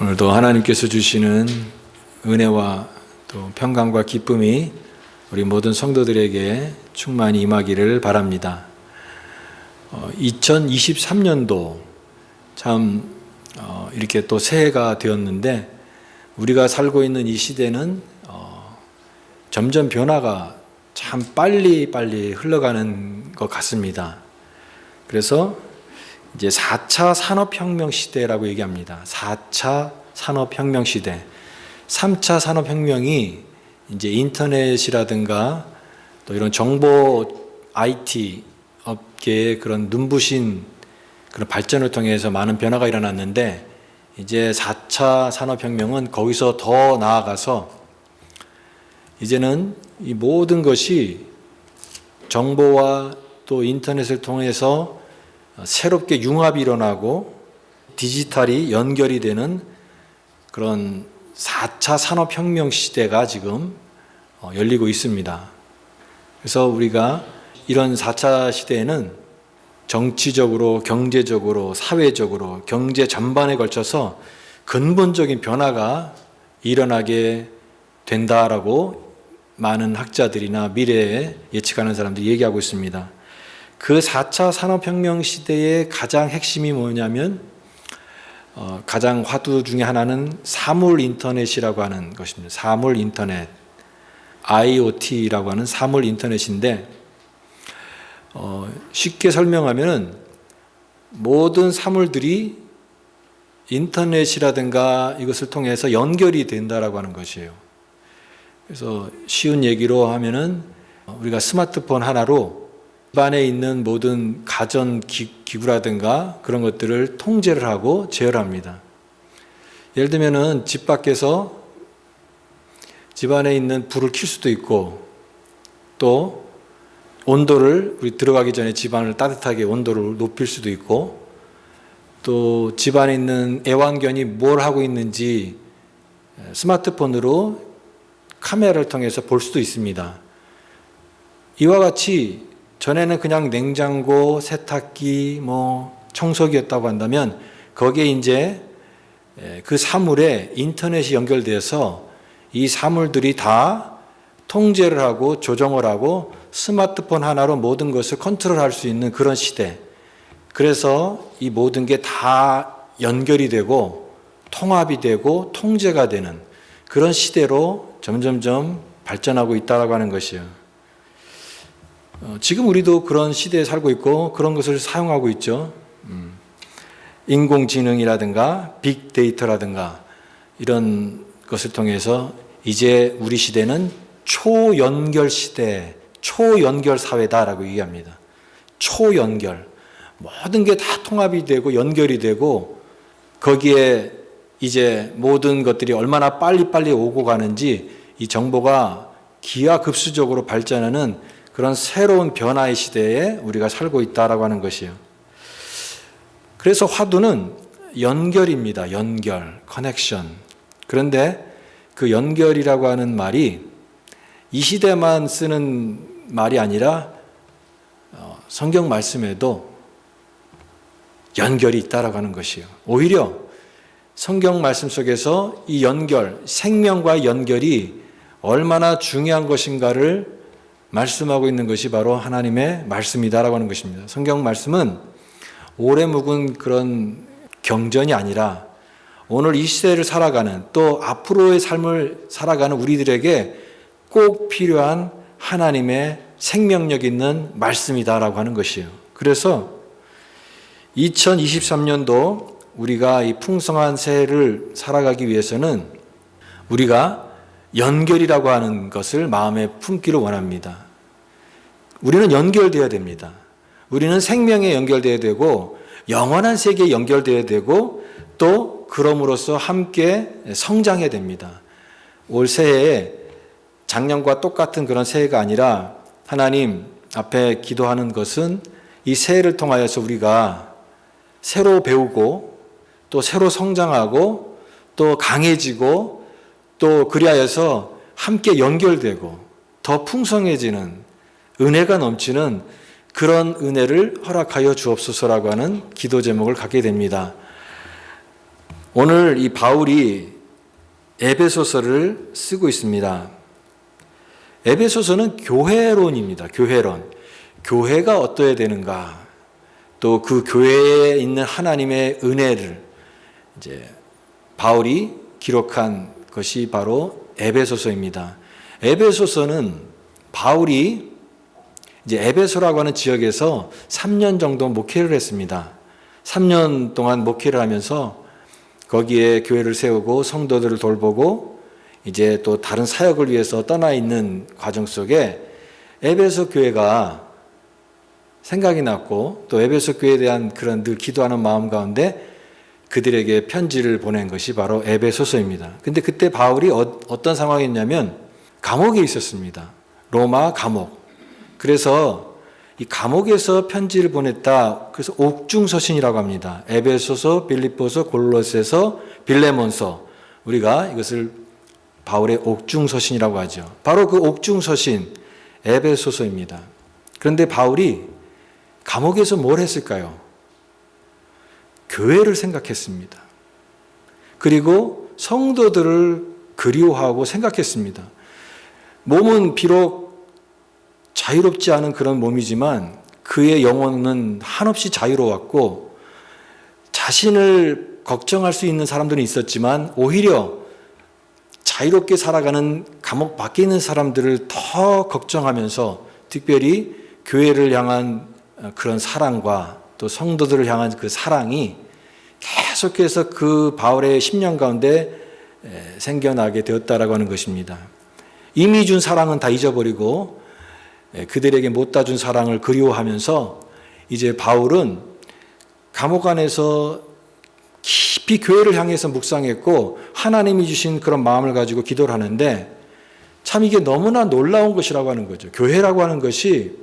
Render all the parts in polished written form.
오늘도 하나님께서 주시는 은혜와 또 평강과 기쁨이 우리 모든 성도들에게 충만히 임하기를 바랍니다. 2023년도 참 이렇게 또 새해가 되었는데 우리가 살고 있는 이 시대는 점점 변화가 참 빨리 흘러가는 것 같습니다. 그래서 이제 4차 산업혁명 시대라고 얘기합니다. 4차 산업혁명 시대. 3차 산업혁명이 이제 인터넷이라든가 또 이런 정보 IT 업계의 그런 눈부신 그런 발전을 통해서 많은 변화가 일어났는데 이제 4차 산업혁명은 거기서 더 나아가서 이제는 이 모든 것이 정보와 또 인터넷을 통해서 새롭게 융합이 일어나고 디지털이 연결이 되는 그런 4차 산업혁명 시대가 지금 열리고 있습니다. 그래서 우리가 이런 4차 시대에는 정치적으로, 경제적으로, 사회적으로, 경제 전반에 걸쳐서 근본적인 변화가 일어나게 된다라고 많은 학자들이나 미래에 예측하는 사람들이 얘기하고 있습니다. 그 4차 산업혁명 시대의 가장 핵심이 뭐냐면 가장 화두 중에 하나는 사물 인터넷이라고 하는 것입니다. 사물 인터넷, IoT라고 하는 사물 인터넷인데 쉽게 설명하면 모든 사물들이 인터넷이라든가 이것을 통해서 연결이 된다라고 하는 것이에요. 그래서 쉬운 얘기로 하면은 우리가 스마트폰 하나로 집안에 있는 모든 가전 기구라든가 그런 것들을 통제를 하고 제어합니다. 예를 들면은 집 밖에서 집안에 있는 불을 켤 수도 있고 또 온도를 우리 들어가기 전에 집안을 따뜻하게 온도를 높일 수도 있고 또 집안에 있는 애완견이 뭘 하고 있는지 스마트폰으로 카메라를 통해서 볼 수도 있습니다. 이와 같이 전에는 그냥 냉장고, 세탁기, 청소기였다고 한다면 거기에 이제 그 사물에 인터넷이 연결되어서 이 사물들이 다 통제를 하고 조정을 하고 스마트폰 하나로 모든 것을 컨트롤할 수 있는 그런 시대. 그래서 이 모든 게 다 연결이 되고 통합이 되고 통제가 되는 그런 시대로 점점점 발전하고 있다고 하는 것이에요. 지금 우리도 그런 시대에 살고 있고 그런 것을 사용하고 있죠. 인공지능이라든가 빅데이터라든가 이런 것을 통해서 이제 우리 시대는 초연결 시대, 초연결 사회다라고 얘기합니다. 초연결. 모든 게 다 통합이 되고 연결이 되고 거기에 이제 모든 것들이 얼마나 빨리 오고 가는지 이 정보가 기하급수적으로 발전하는 그런 새로운 변화의 시대에 우리가 살고 있다라고 하는 것이에요. 그래서 화두는 연결입니다. 연결, 커넥션. 그런데 그 연결이라고 하는 말이 이 시대만 쓰는 말이 아니라 성경 말씀에도 연결이 있다라고 하는 것이에요. 오히려 성경 말씀 속에서 이 연결, 생명과의 연결이 얼마나 중요한 것인가를 말씀하고 있는 것이 바로 하나님의 말씀이다라고 하는 것입니다. 성경 말씀은 오래 묵은 그런 경전이 아니라 오늘 이 시대를 살아가는 또 앞으로의 삶을 살아가는 우리들에게 꼭 필요한 하나님의 생명력 있는 말씀이다라고 하는 것이에요. 그래서 2023년도 우리가 이 풍성한 새해를 살아가기 위해서는 우리가 연결이라고 하는 것을 마음에 품기를 원합니다. 우리는 연결되어야 됩니다. 우리는 생명에 연결되어야 되고 영원한 세계에 연결되어야 되고 또 그럼으로써 함께 성장해야 됩니다. 올 새해에 작년과 똑같은 그런 새해가 아니라 하나님 앞에 기도하는 것은 이 새해를 통하여서 우리가 새로 배우고 또 새로 성장하고 또 강해지고 또 그리하여서 함께 연결되고 더 풍성해지는 은혜가 넘치는 그런 은혜를 허락하여 주옵소서라고 하는 기도 제목을 갖게 됩니다. 오늘 이 바울이 에베소서를 쓰고 있습니다. 에베소서는 교회론입니다. 교회론. 교회가 어떠해야 되는가, 또 그 교회에 있는 하나님의 은혜를 이제 바울이 기록한 것이 바로 에베소서입니다. 에베소서는 바울이 이제 에베소라고 하는 지역에서 3년 정도 목회를 했습니다. 3년 동안 목회를 하면서 거기에 교회를 세우고 성도들을 돌보고 이제 또 다른 사역을 위해서 떠나 있는 과정 속에 에베소 교회가 생각이 났고, 또 에베소 교회에 대한 그런 늘 기도하는 마음 가운데 그들에게 편지를 보낸 것이 바로 에베소서입니다. 근데 그때 바울이 어떤 상황이었냐면 감옥에 있었습니다. 로마 감옥. 그래서 이 감옥에서 편지를 보냈다. 그래서 옥중서신이라고 합니다. 에베소서, 빌립보서, 골로새서, 빌레몬서. 우리가 이것을 바울의 옥중서신이라고 하죠. 바로 그 옥중서신 에베소서입니다. 그런데 바울이 감옥에서 뭘 했을까요? 교회를 생각했습니다. 그리고 성도들을 그리워하고 생각했습니다. 몸은 비록 자유롭지 않은 그런 몸이지만 그의 영혼은 한없이 자유로웠고, 자신을 걱정할 수 있는 사람들은 있었지만 오히려 자유롭게 살아가는 감옥 밖에 있는 사람들을 더 걱정하면서 특별히 교회를 향한 그런 사랑과 또 성도들을 향한 그 사랑이 계속해서 그 바울의 10년 가운데 생겨나게 되었다라고 하는 것입니다. 이미 준 사랑은 다 잊어버리고 그들에게 못다 준 사랑을 그리워하면서 이제 바울은 감옥 안에서 깊이 교회를 향해서 묵상했고 하나님이 주신 그런 마음을 가지고 기도를 하는데, 참 이게 너무나 놀라운 것이라고 하는 거죠. 교회라고 하는 것이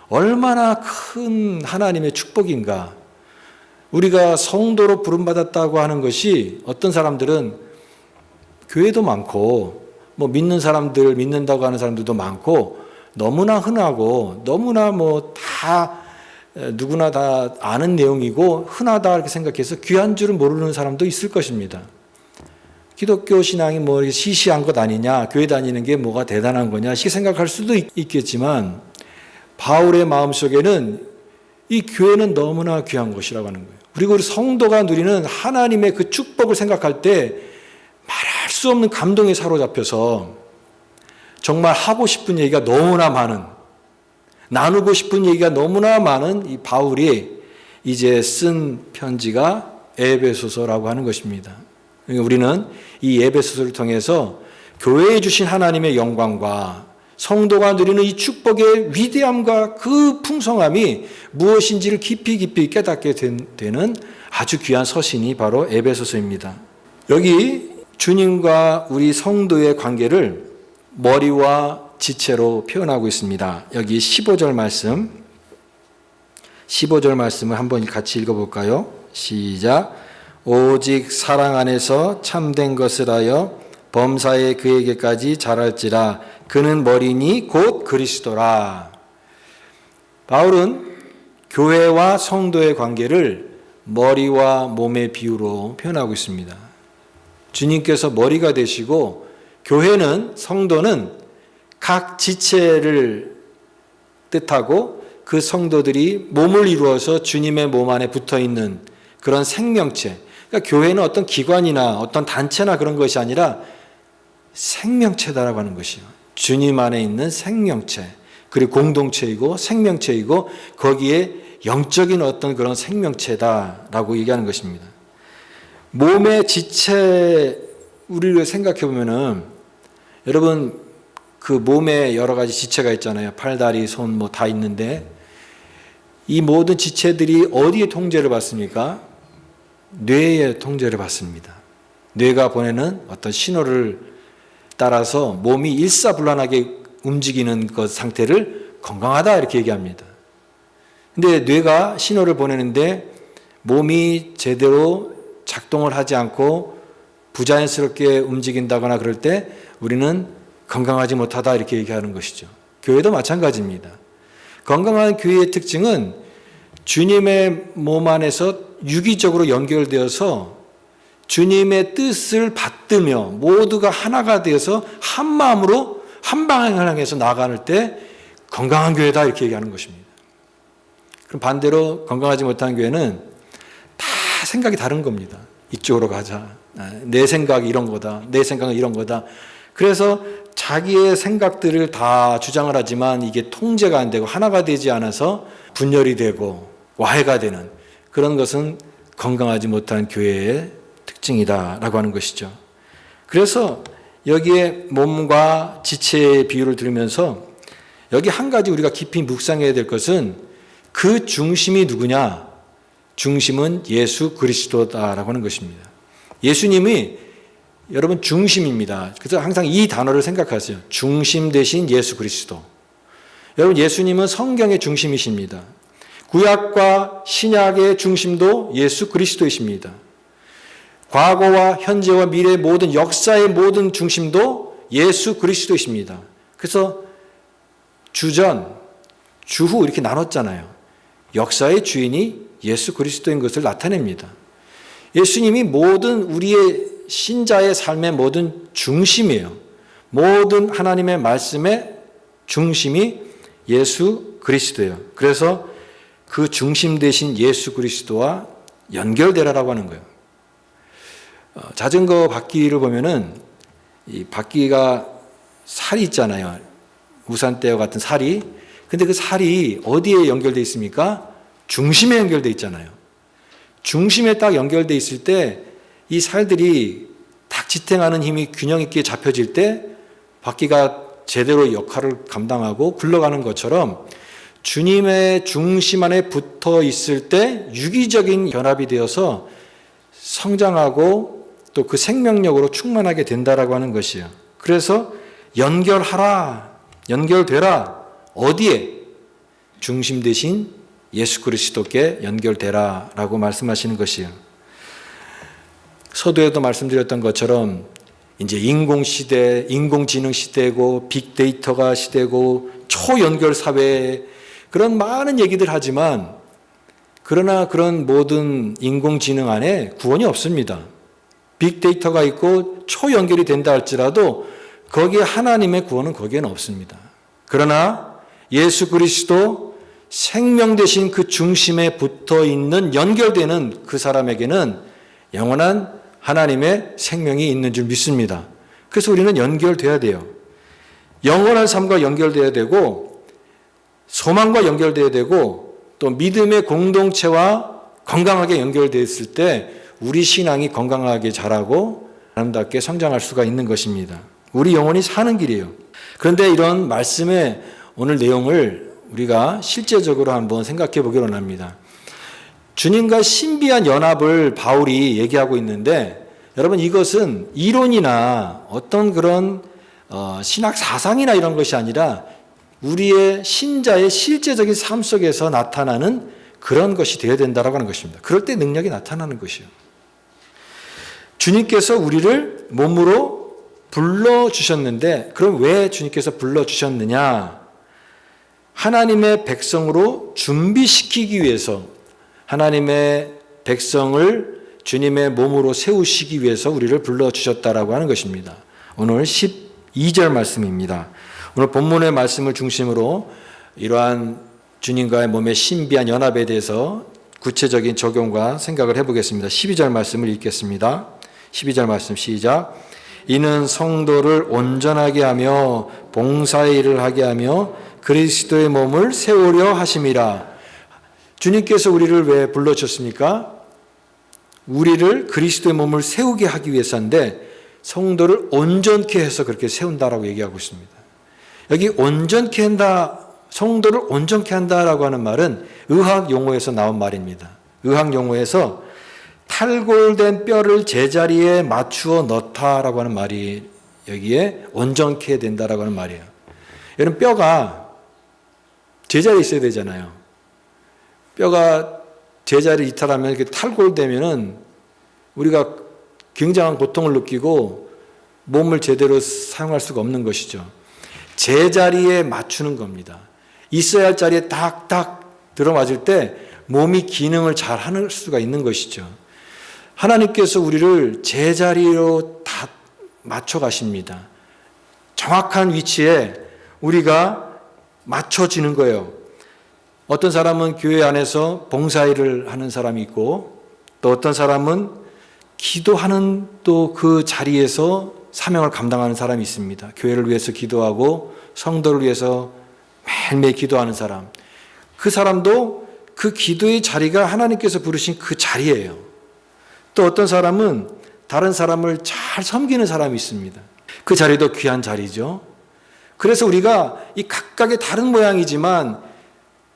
얼마나 큰 하나님의 축복인가. 우리가 성도로 부름받았다고 하는 것이, 어떤 사람들은 교회도 많고 뭐 믿는 사람들, 믿는다고 하는 사람들도 많고 너무나 흔하고 너무나 뭐 다 누구나 다 아는 내용이고 흔하다 이렇게 생각해서 귀한 줄은 모르는 사람도 있을 것입니다. 기독교 신앙이 뭐 시시한 것 아니냐, 교회 다니는 게 뭐가 대단한 거냐 이렇게 생각할 수도 있겠지만, 바울의 마음속에는 이 교회는 너무나 귀한 것이라고 하는 거예요. 그리고 우리 성도가 누리는 하나님의 그 축복을 생각할 때 말할 수 없는 감동에 사로잡혀서 정말 하고 싶은 얘기가 너무나 많은, 나누고 싶은 얘기가 너무나 많은 이 바울이 이제 쓴 편지가 에베소서라고 하는 것입니다. 그러니까 우리는 이 에베소서를 통해서 교회에 주신 하나님의 영광과 성도가 누리는 이 축복의 위대함과 그 풍성함이 무엇인지를 깊이 깨닫게 되는 아주 귀한 서신이 바로 에베소서입니다. 여기 주님과 우리 성도의 관계를 머리와 지체로 표현하고 있습니다. 여기 15절 말씀을 한번 같이 읽어볼까요? 시작. 오직 사랑 안에서 참된 것을 하여 범사에 그에게까지 자랄지라. 그는 머리니 곧 그리스도라. 바울은 교회와 성도의 관계를 머리와 몸의 비유로 표현하고 있습니다. 주님께서 머리가 되시고 교회는, 성도는 각 지체를 뜻하고 그 성도들이 몸을 이루어서 주님의 몸 안에 붙어있는 그런 생명체. 그러니까 교회는 어떤 기관이나 어떤 단체나 그런 것이 아니라 생명체다라고 하는 것이요. 주님 안에 있는 생명체, 그리고 공동체이고 생명체이고 거기에 영적인 어떤 그런 생명체다라고 얘기하는 것입니다. 몸의 지체, 우리를 생각해 보면은 여러분 그 몸에 여러 가지 지체가 있잖아요. 팔, 다리, 손 뭐 다 있는데 이 모든 지체들이 어디에 통제를 받습니까? 뇌에 통제를 받습니다. 뇌가 보내는 어떤 신호를 따라서 몸이 일사불란하게 움직이는 것 상태를 건강하다 이렇게 얘기합니다. 근데 뇌가 신호를 보내는데 몸이 제대로 작동을 하지 않고 부자연스럽게 움직인다거나 그럴 때 우리는 건강하지 못하다 이렇게 얘기하는 것이죠. 교회도 마찬가지입니다. 건강한 교회의 특징은 주님의 몸 안에서 유기적으로 연결되어서 주님의 뜻을 받들며 모두가 하나가 되어서 한 마음으로 한 방향을 향해서 나아갈 때 건강한 교회다 이렇게 얘기하는 것입니다. 그럼 반대로 건강하지 못한 교회는 다 생각이 다른 겁니다. 이쪽으로 가자. 내 생각이 이런 거다. 내 생각은 이런 거다. 그래서 자기의 생각들을 다 주장을 하지만 이게 통제가 안 되고 하나가 되지 않아서 분열이 되고 와해가 되는 그런 것은 건강하지 못한 교회의 특징이다라고 하는 것이죠. 그래서 여기에 몸과 지체의 비유를 들으면서 여기 한 가지 우리가 깊이 묵상해야 될 것은 그 중심이 누구냐? 중심은 예수 그리스도다라고 하는 것입니다. 예수님이 여러분 중심입니다. 그래서 항상 이 단어를 생각하세요. 중심 대신 예수 그리스도. 여러분 예수님은 성경의 중심이십니다. 구약과 신약의 중심도 예수 그리스도이십니다. 과거와 현재와 미래의 모든 역사의 모든 중심도 예수 그리스도이십니다. 그래서 주전, 주후 이렇게 나눴잖아요. 역사의 주인이 예수 그리스도인 것을 나타냅니다. 예수님이 모든 우리의 신자의 삶의 모든 중심이에요. 모든 하나님의 말씀의 중심이 예수 그리스도예요. 그래서 그 중심 대신 예수 그리스도와 연결되라라고 하는 거예요. 자전거 바퀴를 보면은 이 바퀴가 살이 있잖아요. 우산대와 같은 살이. 근데 그 살이 어디에 연결되어 있습니까? 중심에 연결되어 있잖아요. 중심에 딱 연결되어 있을 때 이 살들이 딱 지탱하는 힘이 균형 있게 잡혀질 때 바퀴가 제대로 역할을 감당하고 굴러가는 것처럼 주님의 중심 안에 붙어 있을 때 유기적인 결합이 되어서 성장하고 또 그 생명력으로 충만하게 된다라고 하는 것이에요. 그래서 연결하라, 연결되라. 어디에? 중심 대신 예수 그리스도께 연결되라라고 말씀하시는 것이에요. 서두에도 말씀드렸던 것처럼 이제 인공시대, 인공지능 시대고 빅데이터가 시대고 초연결 사회 그런 많은 얘기들 하지만 그러나 그런 모든 인공지능 안에 구원이 없습니다. 빅데이터가 있고 초연결이 된다 할지라도 거기에 하나님의 구원은 거기에는 없습니다. 그러나 예수 그리스도 생명 되신 그 중심에 붙어 있는 연결되는 그 사람에게는 영원한 하나님의 생명이 있는 줄 믿습니다. 그래서 우리는 연결돼야 돼요. 영원한 삶과 연결돼야 되고 소망과 연결돼야 되고 또 믿음의 공동체와 건강하게 연결되었을 때 우리 신앙이 건강하게 자라고 아름답게 성장할 수가 있는 것입니다. 우리 영혼이 사는 길이에요. 그런데 이런 말씀의 오늘 내용을 우리가 실제적으로 한번 생각해 보기로 합니다. 주님과 신비한 연합을 바울이 얘기하고 있는데 여러분 이것은 이론이나 어떤 그런 신학 사상이나 이런 것이 아니라 우리의 신자의 실제적인 삶 속에서 나타나는 그런 것이 되어야 된다라고 하는 것입니다. 그럴 때 능력이 나타나는 것이요. 주님께서 우리를 몸으로 불러주셨는데 그럼 왜 주님께서 불러주셨느냐? 하나님의 백성으로 준비시키기 위해서 하나님의 백성을 주님의 몸으로 세우시기 위해서 우리를 불러주셨다라고 하는 것입니다. 오늘 12절 말씀입니다. 오늘 본문의 말씀을 중심으로 이러한 주님과의 몸의 신비한 연합에 대해서 구체적인 적용과 생각을 해보겠습니다. 12절 말씀을 읽겠습니다. 12절 말씀 시작. 이는 성도를 온전하게 하며 봉사의 일을 하게 하며 그리스도의 몸을 세우려 하심이라. 주님께서 우리를 왜 불러주셨습니까? 우리를 그리스도의 몸을 세우게 하기 위해서인데 성도를 온전케 해서 그렇게 세운다라고 얘기하고 있습니다. 여기 온전케 한다, 성도를 온전케 한다라고 하는 말은 의학 용어에서 나온 말입니다. 의학 용어에서 탈골된 뼈를 제자리에 맞추어 넣다라고 하는 말이 여기에 온전케 된다라고 하는 말이에요. 여러분 뼈가 제자리에 있어야 되잖아요. 뼈가 제자리를 이탈하면 이렇게 탈골되면은 우리가 굉장한 고통을 느끼고 몸을 제대로 사용할 수가 없는 것이죠. 제자리에 맞추는 겁니다. 있어야 할 자리에 딱딱 들어맞을 때 몸이 기능을 잘 하는 수가 있는 것이죠. 하나님께서 우리를 제자리로 다 맞춰 가십니다. 정확한 위치에 우리가 맞춰지는 거예요. 어떤 사람은 교회 안에서 봉사일을 하는 사람이 있고, 또 어떤 사람은 기도하는 또 그 자리에서 사명을 감당하는 사람이 있습니다. 교회를 위해서 기도하고 성도를 위해서 매일매일 기도하는 사람. 그 사람도 그 기도의 자리가 하나님께서 부르신 그 자리예요. 또 어떤 사람은 다른 사람을 잘 섬기는 사람이 있습니다. 그 자리도 귀한 자리죠. 그래서 우리가 이 각각의 다른 모양이지만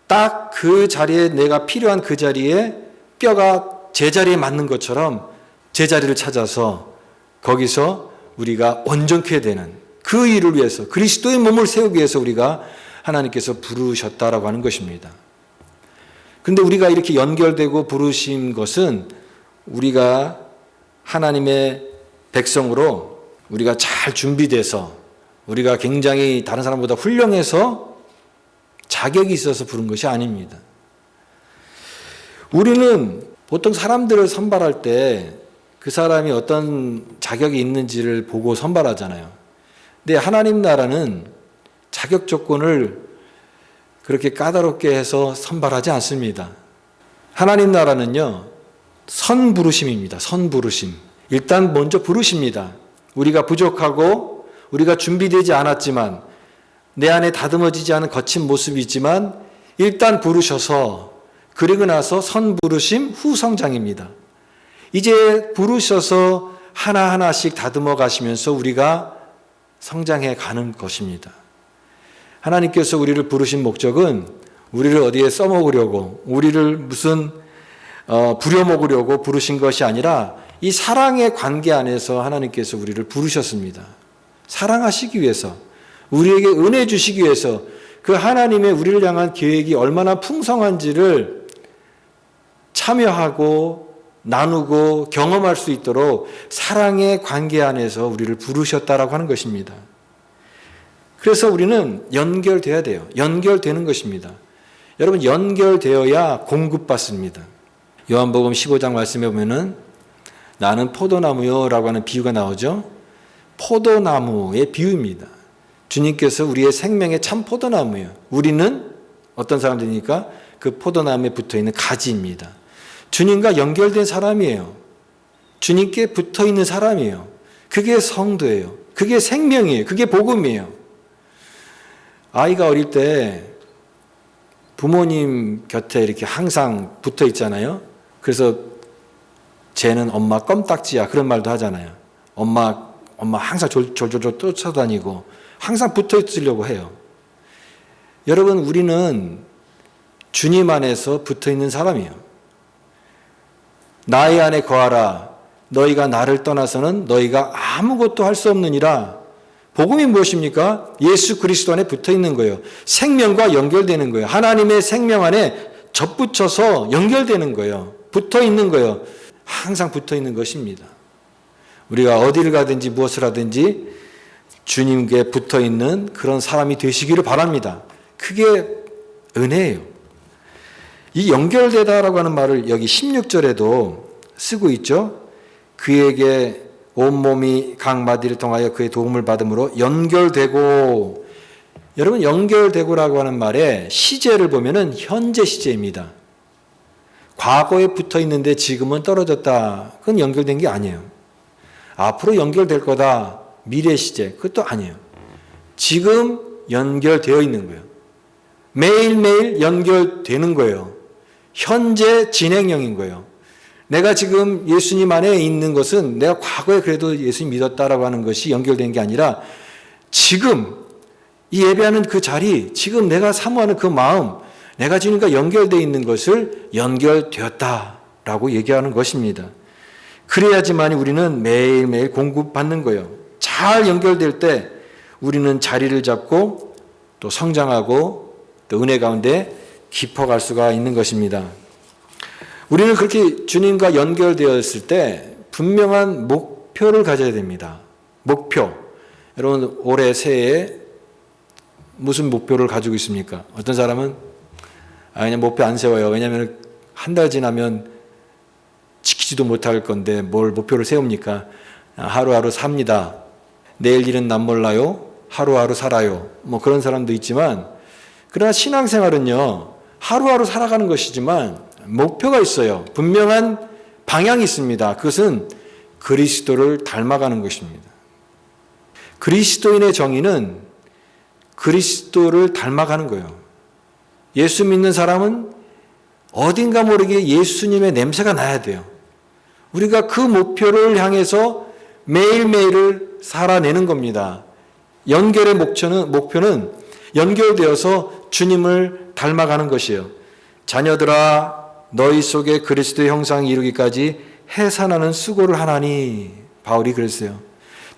딱 그 자리에 내가 필요한 그 자리에 뼈가 제자리에 맞는 것처럼 제자리를 찾아서 거기서 우리가 온전케 되는 그 일을 위해서 그리스도의 몸을 세우기 위해서 우리가 하나님께서 부르셨다라고 하는 것입니다. 그런데 우리가 이렇게 연결되고 부르신 것은 우리가 하나님의 백성으로 우리가 잘 준비돼서 우리가 굉장히 다른 사람보다 훌륭해서 자격이 있어서 부른 것이 아닙니다. 우리는 보통 사람들을 선발할 때 그 사람이 어떤 자격이 있는지를 보고 선발하잖아요. 근데 하나님 나라는 자격 조건을 그렇게 까다롭게 해서 선발하지 않습니다. 하나님 나라는요, 선부르심입니다. 선부르심. 일단 먼저 부르십니다. 우리가 부족하고 우리가 준비되지 않았지만 내 안에 다듬어지지 않은 거친 모습이 있지만 일단 부르셔서 그리고 나서 선부르심 후 성장입니다. 이제 부르셔서 하나하나씩 다듬어 가시면서 우리가 성장해 가는 것입니다. 하나님께서 우리를 부르신 목적은 우리를 어디에 써먹으려고 우리를 무슨 부려먹으려고 부르신 것이 아니라 이 사랑의 관계 안에서 하나님께서 우리를 부르셨습니다. 사랑하시기 위해서, 우리에게 은혜 주시기 위해서 그 하나님의 우리를 향한 계획이 얼마나 풍성한지를 참여하고 나누고 경험할 수 있도록 사랑의 관계 안에서 우리를 부르셨다라고 하는 것입니다. 그래서 우리는 연결돼야 돼요. 연결되는 것입니다. 여러분, 연결되어야 공급받습니다. 요한복음 15장 말씀에 보면은 나는 포도나무요 라고 하는 비유가 나오죠. 포도나무의 비유입니다. 주님께서 우리의 생명의 참 포도나무예요. 우리는 어떤 사람들이니까 그 포도나무에 붙어있는 가지입니다. 주님과 연결된 사람이에요. 주님께 붙어있는 사람이에요. 그게 성도예요. 그게 생명이에요. 그게 복음이에요. 아이가 어릴 때 부모님 곁에 이렇게 항상 붙어 있잖아요. 그래서 쟤는 엄마 껌딱지야 그런 말도 하잖아요. 엄마 항상 졸졸졸 쫓아다니고 항상 붙어 있으려고 해요. 여러분, 우리는 주님 안에서 붙어 있는 사람이에요. 나의 안에 거하라. 너희가 나를 떠나서는 너희가 아무것도 할 수 없느니라. 복음이 무엇입니까? 예수 그리스도 안에 붙어 있는 거예요. 생명과 연결되는 거예요. 하나님의 생명 안에 접붙여서 연결되는 거예요. 붙어 있는 거예요. 항상 붙어 있는 것입니다. 우리가 어디를 가든지 무엇을 하든지 주님께 붙어 있는 그런 사람이 되시기를 바랍니다. 그게 은혜예요. 이 연결되다라고 하는 말을 여기 16절에도 쓰고 있죠. 그에게 온몸이 각 마디를 통하여 그의 도움을 받음으로 연결되고, 여러분, 연결되고라고 하는 말에 시제를 보면은 현재 시제입니다. 과거에 붙어 있는데 지금은 떨어졌다. 그건 연결된 게 아니에요. 앞으로 연결될 거다. 미래 시제. 그것도 아니에요. 지금 연결되어 있는 거예요. 매일매일 연결되는 거예요. 현재 진행형인 거예요. 내가 지금 예수님 안에 있는 것은 내가 과거에 그래도 예수님 믿었다라고 하는 것이 연결된 게 아니라 지금 이 예배하는 그 자리, 지금 내가 사모하는 그 마음, 내가 주님과 연결되어 있는 것을 연결되었다라고 얘기하는 것입니다. 그래야지만 우리는 매일매일 공급받는 거예요. 잘 연결될 때 우리는 자리를 잡고 또 성장하고 또 은혜 가운데 깊어갈 수가 있는 것입니다. 우리는 그렇게 주님과 연결되었을 때 분명한 목표를 가져야 됩니다. 목표. 여러분, 올해 새해에 무슨 목표를 가지고 있습니까? 어떤 사람은 그냥 목표 안 세워요. 왜냐하면 한 달 지나면 지지도 못할 건데 뭘 목표를 세웁니까? 하루하루 삽니다. 내일 일은 남 몰라요. 하루하루 살아요. 뭐 그런 사람도 있지만, 그러나 신앙생활은요, 하루하루 살아가는 것이지만 목표가 있어요. 분명한 방향이 있습니다. 그것은 그리스도를 닮아가는 것입니다. 그리스도인의 정의는 그리스도를 닮아가는 거예요. 예수 믿는 사람은 어딘가 모르게 예수님의 냄새가 나야 돼요. 우리가 그 목표를 향해서 매일매일을 살아내는 겁니다. 연결의 목표는 연결되어서 주님을 닮아가는 것이에요. 자녀들아, 너희 속에 그리스도의 형상이 이루기까지 해산하는 수고를 하나니, 바울이 그랬어요.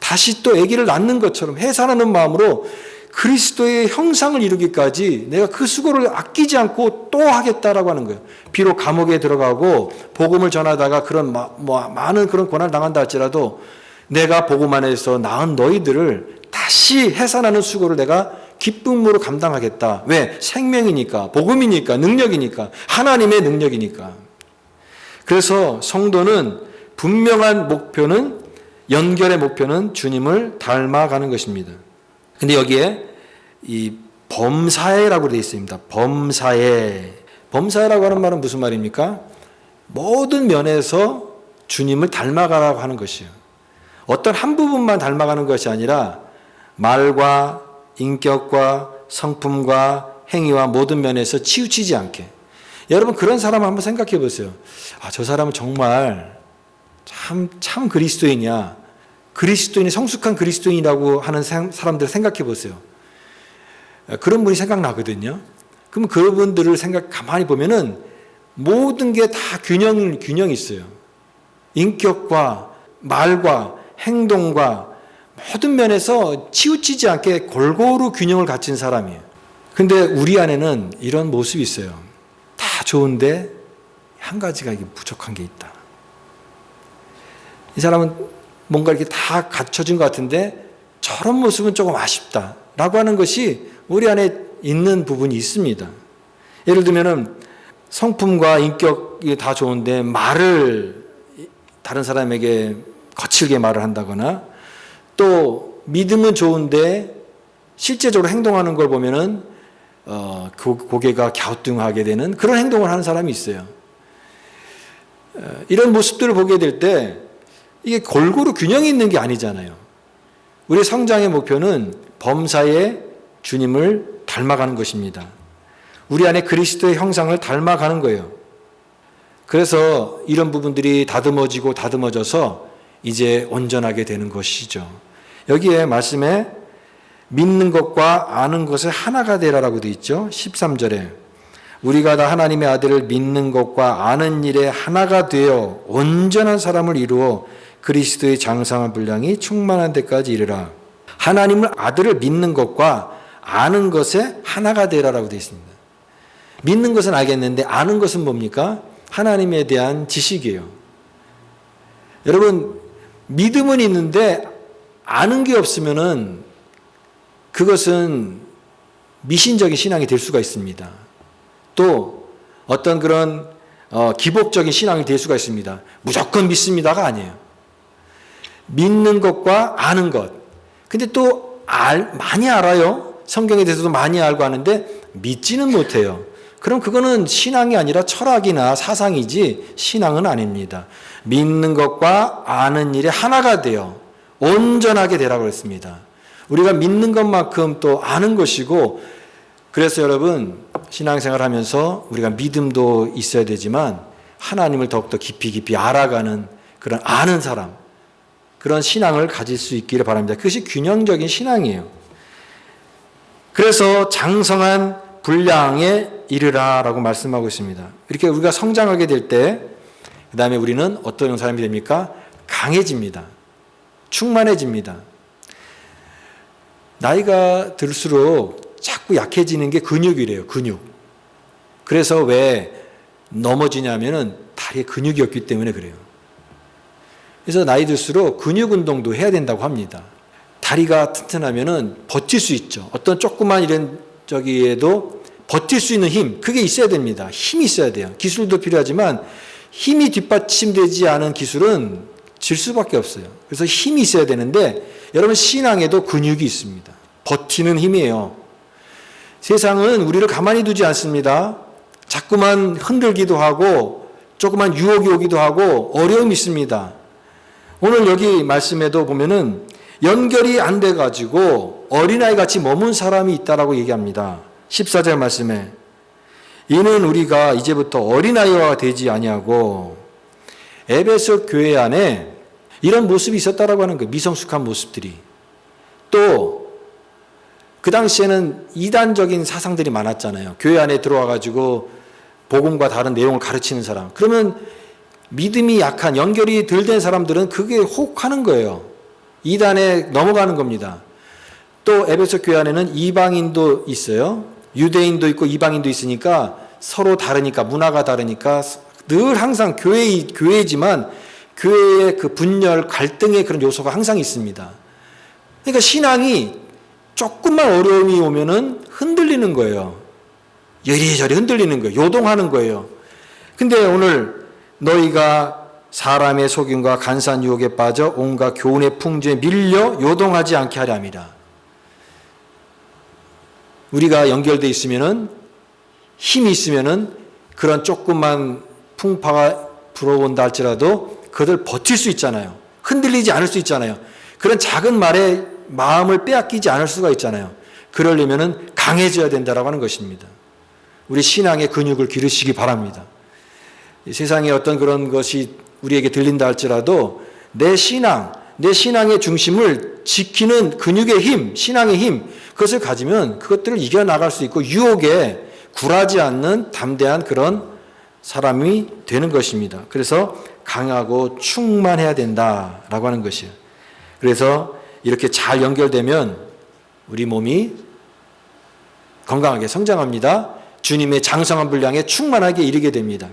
다시 또 아기를 낳는 것처럼 해산하는 마음으로 그리스도의 형상을 이루기까지 내가 그 수고를 아끼지 않고 또 하겠다라고 하는 거예요. 비록 감옥에 들어가고 복음을 전하다가 그런 많은 그런 고난을 당한다 할지라도 내가 복음 안에서 낳은 너희들을 다시 해산하는 수고를 내가 기쁨으로 감당하겠다. 왜? 생명이니까, 복음이니까, 능력이니까, 하나님의 능력이니까. 그래서 성도는 분명한 목표는, 연결의 목표는 주님을 닮아가는 것입니다. 근데 여기에 이 범사에라고 되어 있습니다. 범사에. 범사에라고 하는 말은 무슨 말입니까? 모든 면에서 주님을 닮아가라고 하는 것이에요. 어떤 한 부분만 닮아가는 것이 아니라 말과 인격과 성품과 행위와 모든 면에서 치우치지 않게. 여러분, 그런 사람 한번 생각해 보세요. 저 사람은 정말 참 그리스도인이야. 그리스도인이 성숙한 그리스도인이라고 하는 사람들 생각해 보세요. 그런 분이 생각나거든요. 그럼 그분들을 가만히 보면은 모든 게 다 균형이 있어요. 인격과 말과 행동과 모든 면에서 치우치지 않게 골고루 균형을 갖춘 사람이에요. 근데 우리 안에는 이런 모습이 있어요. 다 좋은데 한 가지가 부족한 게 있다. 이 사람은 뭔가 이렇게 다 갖춰진 것 같은데 저런 모습은 조금 아쉽다라고 하는 것이 우리 안에 있는 부분이 있습니다. 예를 들면은 성품과 인격이 다 좋은데 말을 다른 사람에게 거칠게 말을 한다거나, 또 믿음은 좋은데 실제적으로 행동하는 걸 보면은 고개가 갸우뚱하게 되는 그런 행동을 하는 사람이 있어요. 이런 모습들을 보게 될 때 이게 골고루 균형이 있는 게 아니잖아요. 우리의 성장의 목표는 범사에 주님을 닮아가는 것입니다. 우리 안에 그리스도의 형상을 닮아가는 거예요. 그래서 이런 부분들이 다듬어져서 이제 온전하게 되는 것이죠. 여기에 말씀에 믿는 것과 아는 것을 하나가 되라라고 되어 있죠. 13절에 우리가 다 하나님의 아들을 믿는 것과 아는 일에 하나가 되어 온전한 사람을 이루어 그리스도의 장성한 분량이 충만한 데까지 이르라. 하나님을 아들을 믿는 것과 아는 것에 하나가 되라라고 되어 있습니다. 믿는 것은 알겠는데 아는 것은 뭡니까? 하나님에 대한 지식이에요. 여러분, 믿음은 있는데 아는 게 없으면은 그것은 미신적인 신앙이 될 수가 있습니다. 또 어떤 그런 기복적인 신앙이 될 수가 있습니다. 무조건 믿습니다가 아니에요. 믿는 것과 아는 것. 근데 또 많이 알아요. 성경에 대해서도 많이 알고 하는데 믿지는 못해요. 그럼 그거는 신앙이 아니라 철학이나 사상이지 신앙은 아닙니다. 믿는 것과 아는 일에 하나가 되어 온전하게 되라고 했습니다. 우리가 믿는 것만큼 또 아는 것이고, 그래서 여러분 신앙생활 하면서 우리가 믿음도 있어야 되지만 하나님을 더욱더 깊이 알아가는 그런 아는 사람, 그런 신앙을 가질 수 있기를 바랍니다. 그것이 균형적인 신앙이에요. 그래서 장성한 분량에 이르라라고 말씀하고 있습니다. 이렇게 우리가 성장하게 될 때 그 다음에 우리는 어떤 사람이 됩니까? 강해집니다. 충만해집니다. 나이가 들수록 자꾸 약해지는 게 근육이래요. 근육. 그래서 왜 넘어지냐면은 다리에 근육이 없기 때문에 그래요. 그래서 나이 들수록 근육 운동도 해야 된다고 합니다. 다리가 튼튼하면은 버틸 수 있죠. 어떤 조그만 이런 저기에도 버틸 수 있는 힘, 그게 있어야 됩니다. 힘이 있어야 돼요. 기술도 필요하지만 힘이 뒷받침되지 않은 기술은 질 수밖에 없어요. 그래서 힘이 있어야 되는데 여러분 신앙에도 근육이 있습니다. 버티는 힘이에요. 세상은 우리를 가만히 두지 않습니다. 자꾸만 흔들기도 하고 조그만 유혹이 오기도 하고 어려움이 있습니다. 오늘 여기 말씀에도 보면은 연결이 안 돼가지고 어린아이 같이 머문 사람이 있다라고 얘기합니다. 14절 말씀에 이는 우리가 이제부터 어린아이와 되지 아니하고 에베소 교회 안에 이런 모습이 있었다라고 하는 거예요. 미성숙한 모습들이. 또 그 당시에는 이단적인 사상들이 많았잖아요. 교회 안에 들어와가지고 복음과 다른 내용을 가르치는 사람. 그러면 믿음이 약한 연결이 덜 된 사람들은 그게 혹하는 거예요. 이단에 넘어가는 겁니다. 또 에베소 교회 안에는 이방인도 있어요. 유대인도 있고 이방인도 있으니까 서로 다르니까 문화가 다르니까 늘 항상 교회지만 교회의 그 분열 갈등의 그런 요소가 항상 있습니다. 그러니까 신앙이 조금만 어려움이 오면은 흔들리는 거예요. 여리저리 흔들리는 거예요. 요동하는 거예요. 근데 오늘 너희가 사람의 속임과 간사한 유혹에 빠져 온갖 교훈의 풍조에 밀려 요동하지 않게 하려 함이라. 우리가 연결되어 있으면은 힘이 있으면은 그런 조그만 풍파가 불어온다 할지라도 그들 버틸 수 있잖아요. 흔들리지 않을 수 있잖아요. 그런 작은 말에 마음을 빼앗기지 않을 수가 있잖아요. 그러려면은 강해져야 된다라고 하는 것입니다. 우리 신앙의 근육을 기르시기 바랍니다. 세상에 어떤 그런 것이 우리에게 들린다 할지라도 내 신앙의 중심을 지키는 근육의 힘, 신앙의 힘, 그것을 가지면 그것들을 이겨나갈 수 있고 유혹에 굴하지 않는 담대한 그런 사람이 되는 것입니다. 그래서 강하고 충만해야 된다라고 하는 것이에요. 그래서 이렇게 잘 연결되면 우리 몸이 건강하게 성장합니다. 주님의 장성한 분량에 충만하게 이르게 됩니다.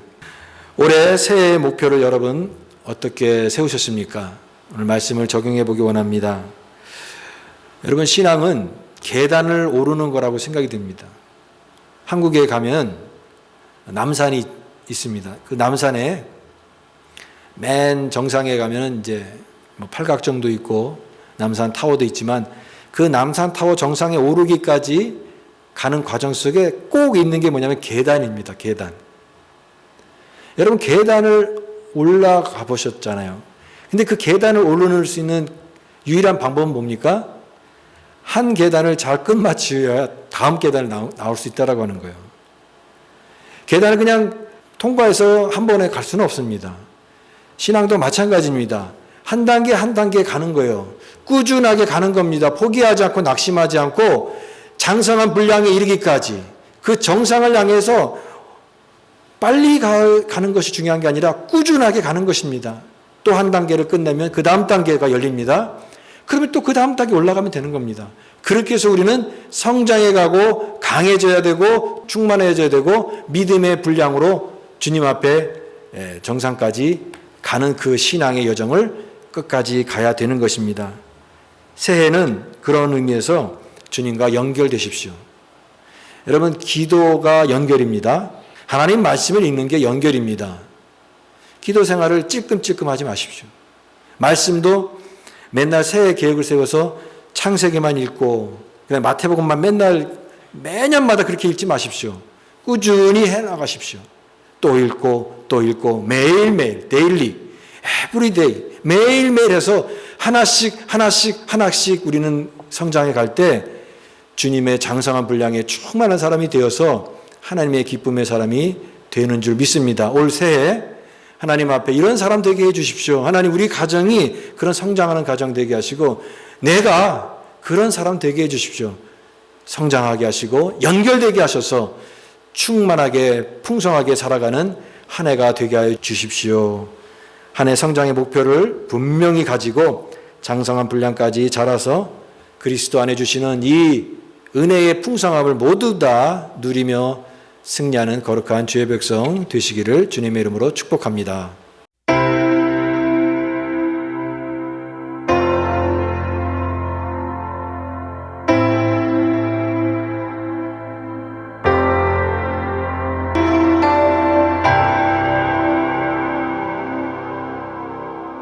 올해 새해 목표를 여러분 어떻게 세우셨습니까? 오늘 말씀을 적용해 보기 원합니다. 여러분 신앙은 계단을 오르는 거라고 생각이 듭니다. 한국에 가면 남산이 있습니다. 그 남산에 맨 정상에 가면 이제 팔각정도 있고 남산 타워도 있지만 그 남산 타워 정상에 오르기까지 가는 과정 속에 꼭 있는 게 뭐냐면 계단입니다. 계단. 여러분 계단을 올라가 보셨잖아요. 근데 그 계단을 오르는 수 있는 유일한 방법은 뭡니까? 한 계단을 잘 끝마쳐야 다음 계단을 나올 수 있다라고 하는 거예요. 계단을 그냥 통과해서 한 번에 갈 수는 없습니다. 신앙도 마찬가지입니다. 한 단계 한 단계 가는 거예요. 꾸준하게 가는 겁니다. 포기하지 않고 낙심하지 않고 장성한 분량에 이르기까지 그 정상을 향해서 빨리 가는 것이 중요한 게 아니라 꾸준하게 가는 것입니다. 또 한 단계를 끝내면 그 다음 단계가 열립니다. 그러면 또 그 다음 단계 올라가면 되는 겁니다. 그렇게 해서 우리는 성장해 가고 강해져야 되고 충만해져야 되고 믿음의 분량으로 주님 앞에 정상까지 가는 그 신앙의 여정을 끝까지 가야 되는 것입니다. 새해는 그런 의미에서 주님과 연결되십시오. 여러분 기도가 연결입니다. 하나님 말씀을 읽는 게 연결입니다. 기도 생활을 찔끔찔끔 하지 마십시오. 말씀도 맨날 새해 계획을 세워서 창세기만 읽고 마태복음만 매년마다 그렇게 읽지 마십시오. 꾸준히 해나가십시오. 또 읽고 또 읽고 매일매일 데일리 에브리데이 매일매일 해서 하나씩 우리는 성장해 갈 때 주님의 장성한 분량에 충만한 사람이 되어서 하나님의 기쁨의 사람이 되는 줄 믿습니다. 올 새해 하나님 앞에 이런 사람 되게 해주십시오. 하나님 우리 가정이 그런 성장하는 가정 되게 하시고 내가 그런 사람 되게 해주십시오. 성장하게 하시고 연결되게 하셔서 충만하게 풍성하게 살아가는 한 해가 되게 하여 주십시오. 한 해 성장의 목표를 분명히 가지고 장성한 분량까지 자라서 그리스도 안에 주시는 이 은혜의 풍성함을 모두 다 누리며 승리하는 거룩한 주의 백성 되시기를 주님의 이름으로 축복합니다.